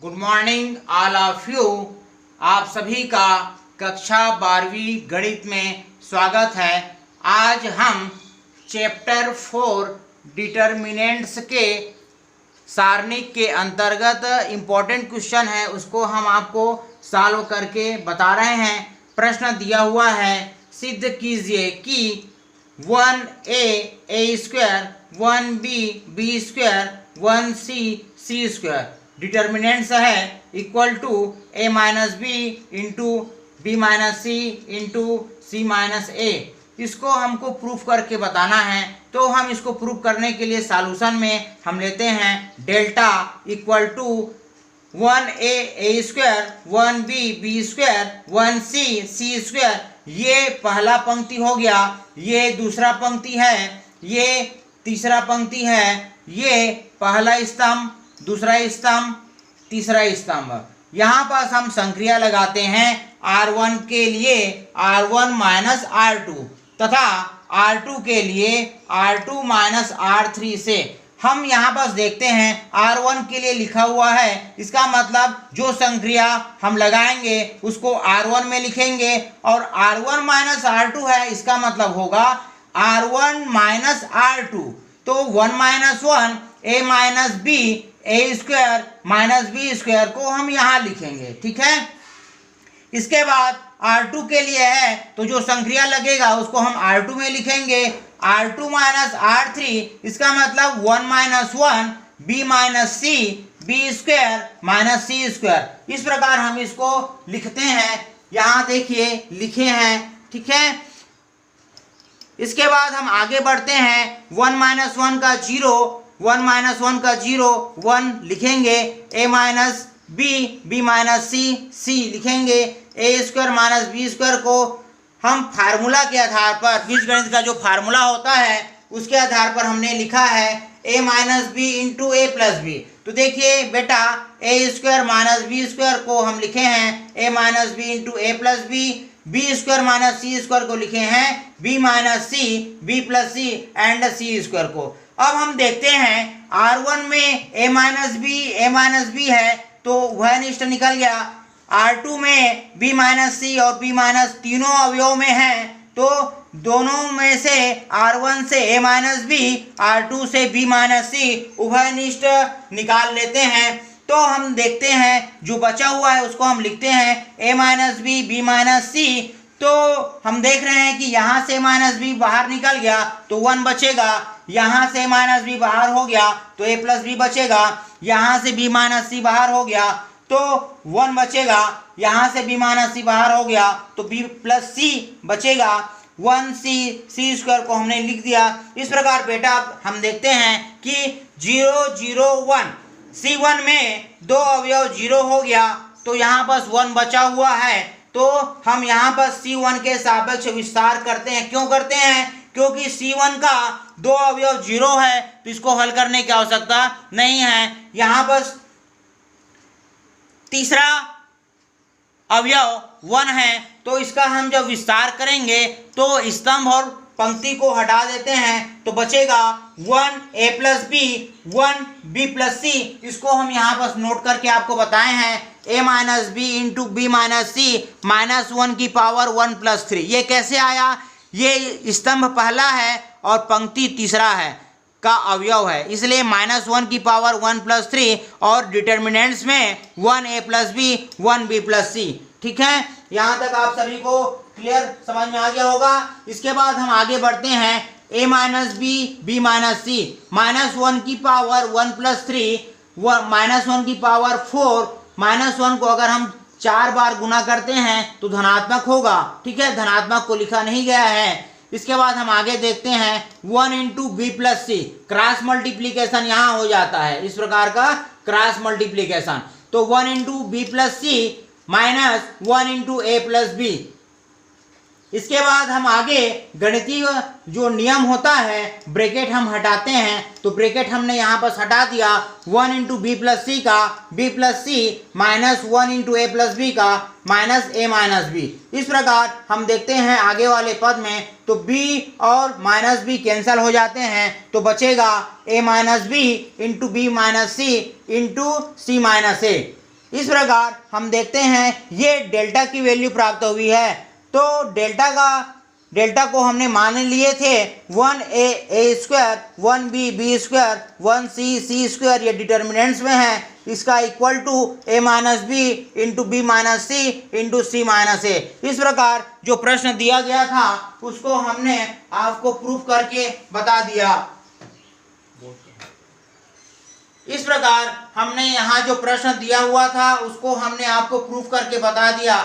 Good morning all of you. आप सभी का कक्षा 12वीं गणित में स्वागत है। आज हम चैप्टर 4 डिटर्मिनेंट्स के सारणिक के अंतर्गत इम्पोर्टेंट क्वेश्चन है, उसको हम आपको सॉल्व करके बता रहे हैं। प्रश्न दिया हुआ है, सिद्ध कीजिए कि 1a a square 1b b square 1c c square determinants है equal to a minus b into b minus c into c minus a. इसको हमको प्रूफ करके बताना है, तो हम इसको प्रूफ करने के लिए सॉल्यूशन में हम लेते हैं delta equal to 1a a square 1b b square 1c c square. ये पहला पंक्ति हो गया, ये दूसरा पंक्ति है, ये तीसरा पंक्ति है, ये पहला स्तंभ, दूसरा स्तंभ, तीसरा स्तंभ। यहाँ पास हम संक्रिया लगाते हैं R1 के लिए R1 माइनस R2 तथा R2 के लिए R2 माइनस R3 से। हम यहाँ पास देखते हैं R1 के लिए लिखा हुआ है, इसका मतलब जो संक्रिया हम लगाएंगे उसको R1 में लिखेंगे, और R1 माइनस R2 है, इसका मतलब होगा R1 माइनस R2। तो 1 minus 1 a minus b a square minus b square को हम यहाँ लिखेंगे, ठीक है। इसके बाद R2 के लिए है, तो जो संक्रिया लगेगा उसको हम R2 में लिखेंगे, R2 माइनस R3, इसका मतलब 1 minus 1 b minus c b square minus c square. इस प्रकार हम इसको लिखते हैं, यहाँ देखिए लिखे हैं, ठीक है। इसके बाद हम आगे बढ़ते हैं, 1 माइनस 1 का 0 1 माइनस 1 का 0 1 लिखेंगे, a माइनस बी माइनस सी लिखेंगे, ए स्क्वायर माइनस बी स्क्वायर को हम फार्मूला के आधार पर, बीजगणित का जो फार्मूला होता है उसके आधार पर हमने लिखा है a minus b into a plus b. तो देखिए बेटा, a square minus b square को हम लिखे हैं a minus b into a plus b, b square minus c square को लिखे हैं b minus c b plus c and c square को। अब हम देखते हैं R1 में a माइनस बी है, तो वह निष्ठ निकल गया। R2 में b माइनस सी और b माइनस तीनों अवयव में है, तो दोनों में से R1 से a माइनस बी, R2 से b माइनस सी उभय निष्ठ निकाल लेते हैं। तो हम देखते हैं जो बचा हुआ है उसको हम लिखते हैं a माइनस बी माइनस सी। तो हम देख रहे हैं कि यहाँ से माइनस बी बाहर निकल गया तो 1 बचेगा, यहाँ से माइनस बी बाहर हो गया तो a प्लस बी बचेगा, यहाँ से b माइनस सी बाहर हो गया तो 1 बचेगा, यहाँ से b माइनस सी बाहर हो गया तो b प्लस सी बचेगा। 1c स्क्वायर को हमने लिख दिया। इस प्रकार बेटा हम देखते हैं कि 0 0 1 C1 में दो अवयव 0 हो गया, तो यहाँ पास 1 बचा हुआ है, तो हम यहाँ पर C1 के सापेक्ष विस्तार करते हैं। क्यों करते हैं? क्योंकि C1 का दो अवयव 0 है, तो इसको हल करने की आवश्यकता नहीं है। यहाँ पर तीसरा अवयव 1 है, तो इसका हम जब विस्तार करेंगे तो स्तंभ और पंक्ति को हटा देते हैं, तो बचेगा 1a plus B 1b plus सी। इसको हम यहाँ पर नोट करके आपको बताए हैं, a minus b into b minus c minus 1 की पावर 1 प्लस 3। ये कैसे आया? ये स्तंभ पहला है और पंक्ति तीसरा है का अवयव है, इसलिए माइनस 1 की पावर 1 प्लस 3 और डिटर्मिनेंट्स में 1a plus B 1b plus सी। ठीक है, यहाँ तक आप सभी को क्लियर समझ में आ गया होगा। इसके बाद हम आगे बढ़ते हैं, a minus b minus c minus 1 की पावर 1 प्लस 3 माइनस 1 की पावर 4। माइनस 1 को अगर हम 4 बार गुना करते हैं तो धनात्मक होगा, ठीक है, धनात्मक को लिखा नहीं गया है। इसके बाद हम आगे देखते हैं 1 इंटू बी प्लस सी, क्रॉस मल्टीप्लीकेशन यहाँ हो जाता है, इस प्रकार का क्रॉस मल्टीप्लीकेशन। तो 1 into B plus C minus 1 into a plus B. इसके बाद हम आगे गणितीय जो नियम होता है, ब्रैकेट हम हटाते हैं, तो ब्रैकेट हमने यहाँ पर हटा दिया 1 इंटू बी प्लस सी का B plus C minus 1 into a plus B का माइनस ए माइनस बी। इस प्रकार हम देखते हैं आगे वाले पद में, तो b और माइनस बी कैंसिल हो जाते हैं, तो बचेगा a minus b into b minus c into c minus a. इस प्रकार हम देखते हैं ये डेल्टा की वैल्यू प्राप्त हुई है। तो डेल्टा को हमने मान लिए थे 1a square, 1b b square, 1c c square, ये डिटर्मिनेंट्स में है। इसका equal to a minus b into b minus c into c minus a. इस प्रकार जो प्रश्न दिया गया था उसको हमने आपको प्रूफ करके बता दिया। इस प्रकार हमने यहाँ जो प्रश्न दिया हुआ था उसको हमने आपको प्रूफ करके बता दिया।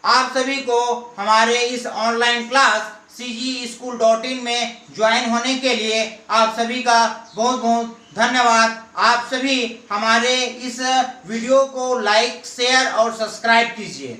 आप सभी को हमारे इस ऑनलाइन क्लास cgschool.in में ज्वाइन होने के लिए आप सभी का बहुत बहुत धन्यवाद। आप सभी हमारे इस वीडियो को लाइक, शेयर और सब्सक्राइब कीजिए।